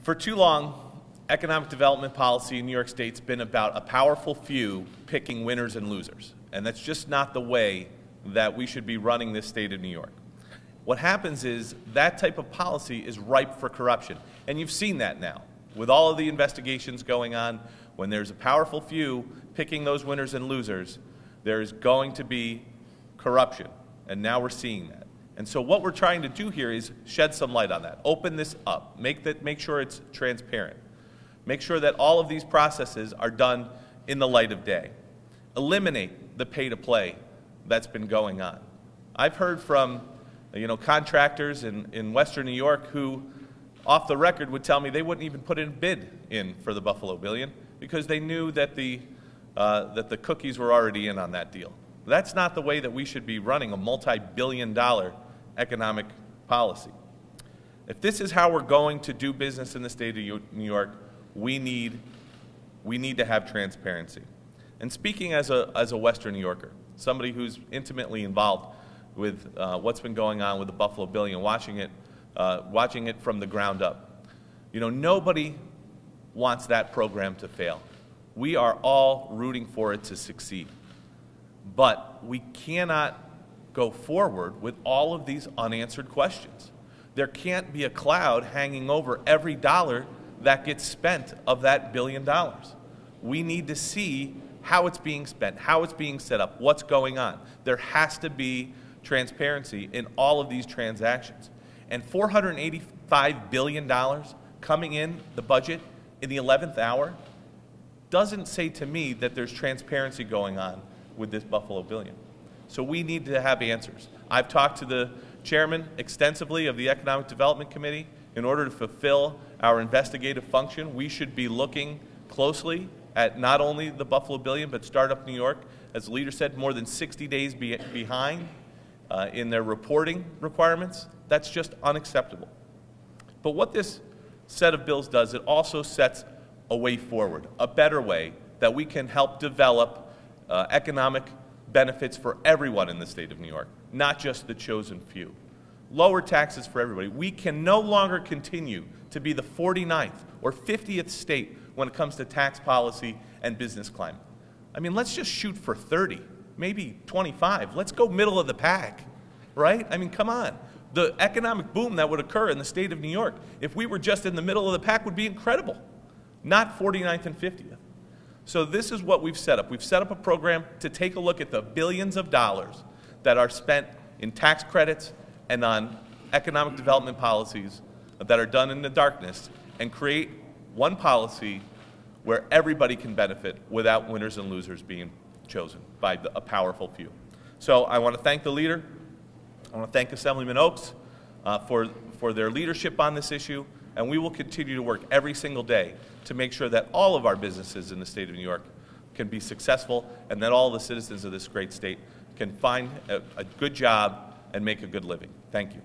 For too long, economic development policy in New York State's been about a powerful few picking winners and losers. And that's just not the way that we should be running this state of New York. What happens is that type of policy is ripe for corruption. And you've seen that now. With all of the investigations going on, when there's a powerful few picking those winners and losers, there's going to be corruption. And now we're seeing that. And so what we're trying to do here is shed some light on that. Open this up. Make sure it's transparent. Make sure that all of these processes are done in the light of day. Eliminate the pay-to-play that's been going on. I've heard from contractors in Western New York who, off the record, would tell me they wouldn't even put a bid in for the Buffalo Billion because they knew that the cookies were already in on that deal. That's not the way that we should be running a multi-billion-dollar economic policy. If this is how we're going to do business in the state of New York, we need to have transparency. And speaking as a Western New Yorker, somebody who's intimately involved with what's been going on with the Buffalo Billion, watching it from the ground up, nobody wants that program to fail. We are all rooting for it to succeed. But we cannot go forward with all of these unanswered questions. There can't be a cloud hanging over every dollar that gets spent of that $1 billion. We need to see how it's being spent, how it's being set up, what's going on. There has to be transparency in all of these transactions. And $485 billion coming in the budget in the 11th hour doesn't say to me that there's transparency going on with this Buffalo Billion. So we need to have answers. I've talked to the chairman extensively of the Economic Development Committee. In order to fulfill our investigative function, we should be looking closely at not only the Buffalo Billion, but Startup New York, as the leader said, more than 60 days behind in their reporting requirements. That's just unacceptable. But what this set of bills does, it also sets a way forward, a better way that we can help develop economic benefits for everyone in the state of New York, not just the chosen few. Lower taxes for everybody. We can no longer continue to be the 49th or 50th state when it comes to tax policy and business climate. I mean, let's just shoot for 30, maybe 25. Let's go middle of the pack, right? I mean, come on. The economic boom that would occur in the state of New York, if we were just in the middle of the pack, would be incredible, not 49th and 50th. So this is what we've set up. We've set up a program to take a look at the billions of dollars that are spent in tax credits and on economic development policies that are done in the darkness and create one policy where everybody can benefit without winners and losers being chosen by a powerful few. So I want to thank the leader. I want to thank Assemblyman Oaks for their leadership on this issue. And we will continue to work every single day to make sure that all of our businesses in the state of New York can be successful and that all the citizens of this great state can find a good job and make a good living. Thank you.